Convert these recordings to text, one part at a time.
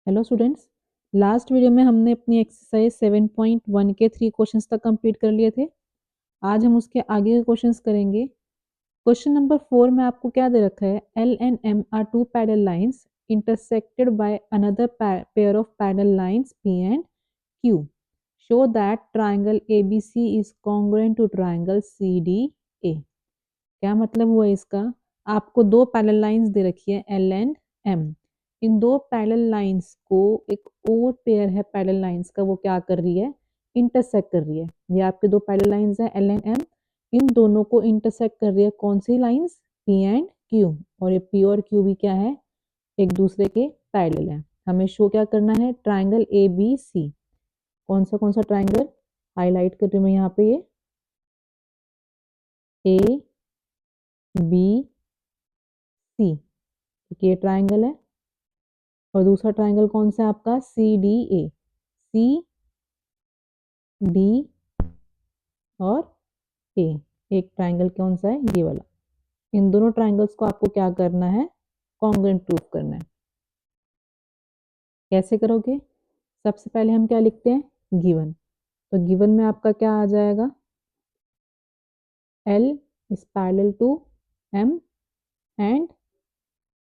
Hello students, last video में हमने अपनी एक्सरसाइज 7.1 के 3 क्वेश्चंस तक कंप्लीट कर लिए थे। आज हम उसके आगे के क्वेश्चंस करेंगे। क्वेश्चन नंबर 4 में आपको क्या दे रखा है? L and M are two parallel lines intersected by another pair of parallel lines P and Q. Show that triangle ABC is congruent to triangle CDA. क्या मतलब हुआ इसका? आपको दो पैरेलल लाइंस दे रखी है एल एंड एम। इन दो parallel lines को एक और पेयर है पैरेलल लाइंस का, वो क्या कर रही है? इंटरसेक्ट कर रही है। ये आपके दो पैरेलल लाइंस है एल एंड एम, इन दोनों को इंटरसेक्ट कर रही है कौन सी लाइंस? P and Q. और ये पी और क्यू भी क्या है? एक दूसरे के पैरेलल है। हमें शो क्या करना है? Triangle A B C. कौन सा ट्राइंगल हाईलाइट कर रही हूँ मैं यहाँ पे? ये ए बी सी, ये ट्राइंगल है। और दूसरा ट्राइंगल कौन सा है आपका? सी डी ए। सी डी और ए। एक ट्राइंगल कौन सा है? ये वाला। इन दोनों ट्राइंगल्स को आपको क्या करना है? कॉन्ग्रुएंट प्रूफ करना है। कैसे करोगे? सबसे पहले हम क्या लिखते हैं? गिवन। तो गिवन में आपका क्या आ जाएगा? L is parallel to M and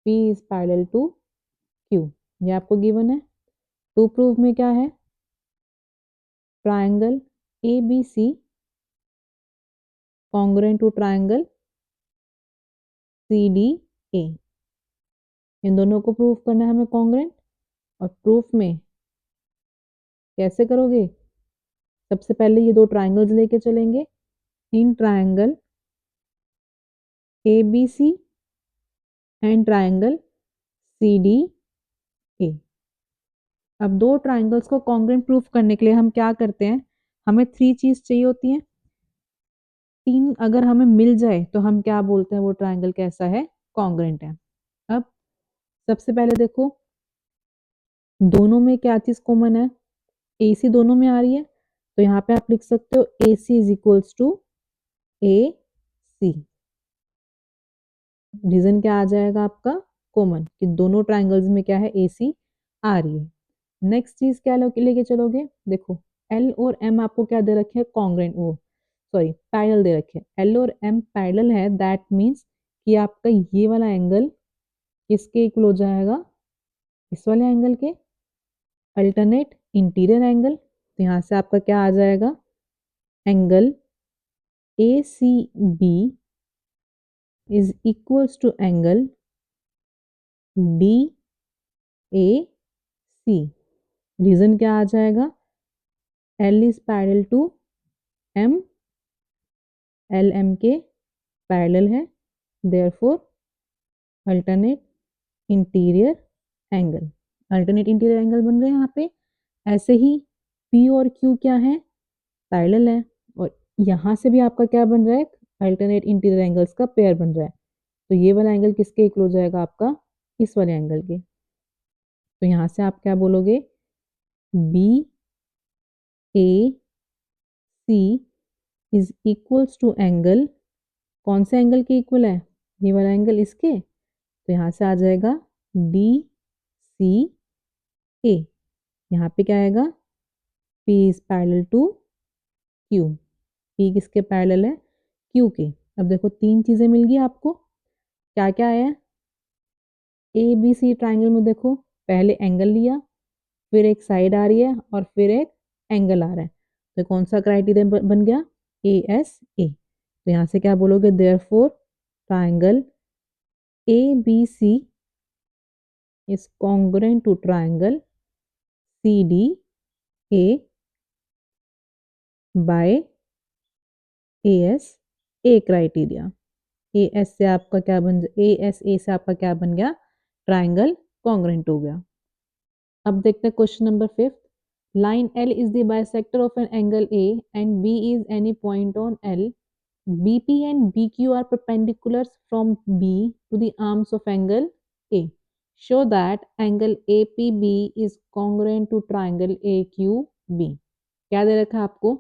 P is parallel to Q। ये आपको गिवन है। टू प्रूव में क्या है? Triangle A B C congruent to triangle C D A. इन दोनों को प्रूफ करना है हमें कॉन्ग्रुएंट। और प्रूफ में कैसे करोगे? सबसे पहले ये दो ट्राइंगल्स लेके चलेंगे। In triangle A B C and triangle C D A. अब दो ट्राइंगल्स को कॉन्ग्रुएंट प्रूफ करने के लिए हम क्या करते हैं? हमें 3 चीज चाहिए होती हैं। 3 अगर हमें मिल जाए तो हम क्या बोलते हैं? वो ट्राइंगल कैसा है? कॉन्ग्रुएंट है। अब सबसे पहले देखो, दोनों में क्या चीज कॉमन है? ए सी दोनों में आ रही है, तो यहाँ पे आप लिख सकते हो A C is equals to A C. Reason क्या आ जाएगा आपका? कॉमन, कि दोनों ट्राइंगल्स में क्या है? ए सी आ रही है। नेक्स्ट चीज क्या लेके चलोगे? देखो, एल और एम आपको क्या दे रखे हैं? कॉन्ग्रुएंट, वो सॉरी पैरेलल दे रखे हैं। एल और एम पैरेलल है, दैट मीन्स कि आपका ये वाला एंगल किसके इक्वल हो जाएगा? इस वाले एंगल के। अल्टरनेट इंटीरियर एंगल, तो यहाँ से आपका क्या आ जाएगा? Angle A C B is equals to angle D A C. Reason क्या आ जाएगा? L is parallel to M, L M के पैरेलल है, therefore alternate interior angle. Alternate interior angle बन रहे हैं यहाँ पे। ऐसे ही पी और क्यू क्या है? पैरेलल है। और यहाँ से भी आपका क्या बन रहा है? अल्टरनेट इंटीरियर एंगल्स का पेयर बन रहा है। तो ये वाला एंगल किसके इक्वल हो जाएगा आपका? इस वाले एंगल के। तो यहाँ से आप क्या बोलोगे? B A C is equals to angle, कौन से एंगल के इक्वल है? ये वाला एंगल इसके। तो यहाँ से आ जाएगा डी सी ए। यहाँ पे क्या आएगा? P is parallel to Q। P किसके पैरेलल है? Q के। अब देखो, 3 चीजें मिल गई आपको। क्या क्या आया? ए बी सी ट्राइंगल में देखो, पहले एंगल लिया, फिर एक साइड आ रही है और फिर एक एंगल आ रहा है। तो कौन सा क्राइटेरिया बन गया? A S A. तो यहाँ से क्या बोलोगे? Therefore triangle A B C is congruent to triangle C D A by A S A criteria. A S से आपका क्या बन ए एस ए से आपका क्या बन गया? ट्राइंगल कॉन्ग्रुएंट हो गया। अब देखते हैं question number 5। Line L is the bisector of an angle A and B is any point on L. BP and BQ are perpendiculars from B to the arms of angle A. Show that angle APB is congruent to triangle AQB. क्या दे रखा है आपको?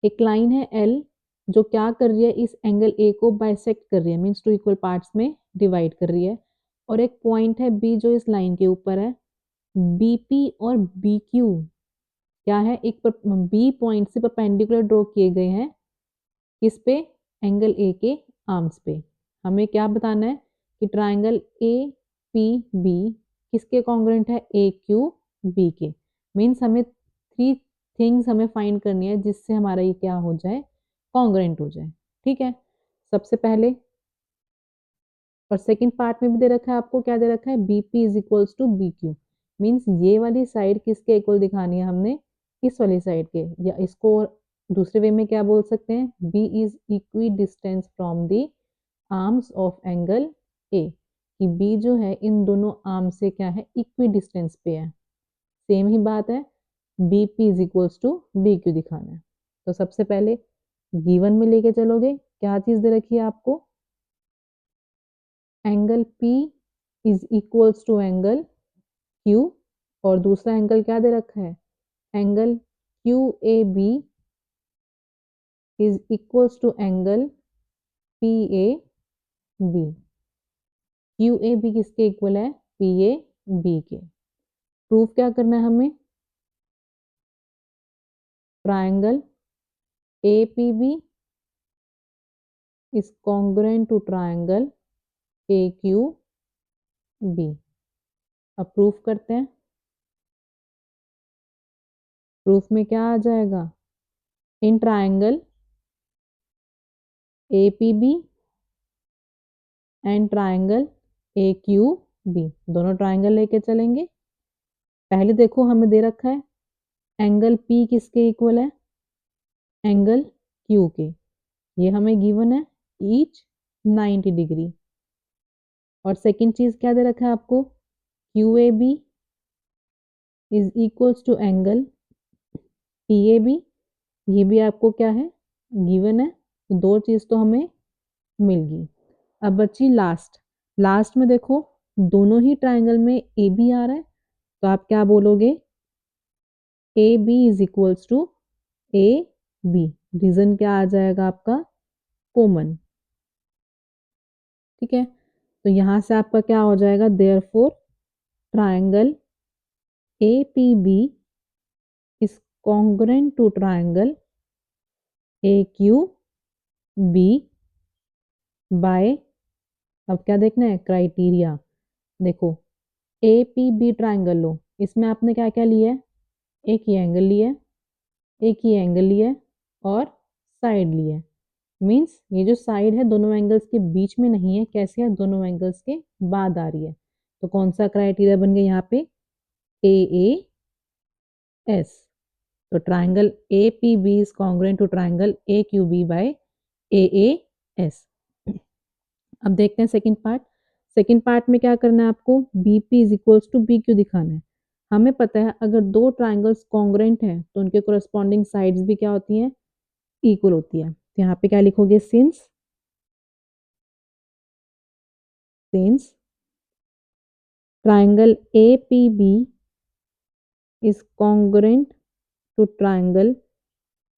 एक line है L जो क्या कर रही है? इस एंगल A को बाइसेक्ट कर रही है, मीन्स टू इक्वल पार्ट्स में डिवाइड कर रही है। और एक पॉइंट है B जो इस लाइन के ऊपर है। बीपी और बीक्यू क्या है, एक बी पॉइंट से परपेंडिकुलर ड्रॉ किए गए हैं, किस पे, एंगल ए के आर्म्स पे। हमें क्या बताना है कि ट्राइंगल ए पी बी किसके कॉन्ग्रुएंट है, ए क्यू बी के। मीन्स हमें थ्री थिंग्स हमें फाइंड करनी है जिससे हमारा ये क्या हो जाए, कॉन्ग्रुएंट हो जाए। ठीक है, सबसे पहले और सेकंड पार्ट में भी दे रखा है आपको, क्या दे रखा है, BP is equals to B Q. Means ये वाली साइड किसके इक्वल दिखानी है हमने, इस वाली साइड के, या इसको दूसरे वे में क्या बोल सकते हैं, B is equidistance from the arms of angle A, कि बी जो है इन दोनों आर्म से क्या है, इक्वी डिस्टेंस पे है। सेम ही बात है, B P is equals to B Q दिखाना है। तो सबसे पहले गिवन में लेके चलोगे, क्या चीज दे रखी है आपको, angle P is equals to angle Q, और दूसरा एंगल क्या दे रखा है, angle QAB is equals to angle PAB। QAB किसके इक्वल है, PAB के। प्रूफ क्या करना है हमें, triangle APB is congruent to triangle AQB। अब प्रूफ करते हैं, प्रूफ में क्या आ जाएगा, in triangle APB and triangle AQB, दोनों ट्राइंगल लेके चलेंगे। पहले देखो हमें दे रखा है एंगल P किसके इक्वल है, एंगल Q के, ये हमें गिवन है ईच 90 डिग्री। और सेकंड चीज क्या दे रखा है आपको, QAB is equals to angle PAB, ये भी आपको क्या है, गिवन है। तो दो चीज तो हमें मिल गई। अब बची लास्ट, लास्ट में देखो दोनों ही ट्राइंगल में ए बी आ रहा है, तो आप क्या बोलोगे, A B is equals to A B. Reason क्या आ जाएगा आपका, कॉमन। ठीक है, तो यहां से आपका क्या हो जाएगा, therefore triangle A P B is congruent to triangle A Q B by, अब क्या देखना है, क्राइटेरिया। देखो ए पी बी ट्राइंगल लो, इसमें आपने क्या क्या लिया है, एक ही एंगल लिया है, एक ही एंगल लिया है, और साइड लिया है। मीन्स ये जो साइड है दोनों एंगल्स के बीच में नहीं है, कैसे है, दोनों एंगल्स के बाद आ रही है। तो कौन सा क्राइटेरिया बन गया यहाँ पे, ए ए एस। तो triangle A P B is congruent to triangle A Q B by A A S. अब देखते हैं सेकंड पार्ट। सेकंड पार्ट में क्या करना है आपको, B P is equals to B Q दिखाना है। हमें पता है अगर दो ट्राइंगल्स कॉन्ग्रुएंट हैं तो उनके कोरस्पॉन्डिंग साइड्स भी क्या होती हैं, इक्वल होती है। तो यहाँ पे क्या लिखोगे, since triangle APB is congruent to triangle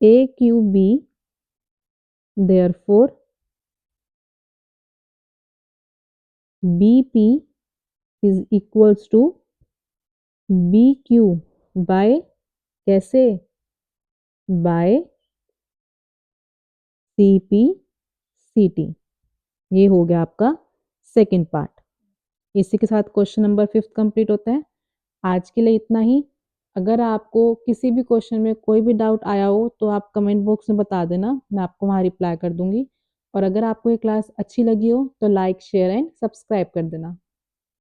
AQB, therefore BP is equals to BQ by, कैसे, by CP/CT। ये हो गया आपका सेकंड पार्ट। इसी के साथ क्वेश्चन नंबर 5 कंप्लीट होता है। आज के लिए इतना ही। अगर आपको किसी भी क्वेश्चन में कोई भी डाउट आया हो तो आप कमेंट बॉक्स में बता देना, मैं आपको वहाँ रिप्लाई कर दूंगी। और अगर आपको ये क्लास अच्छी लगी हो तो लाइक शेयर एंड सब्सक्राइब कर देना।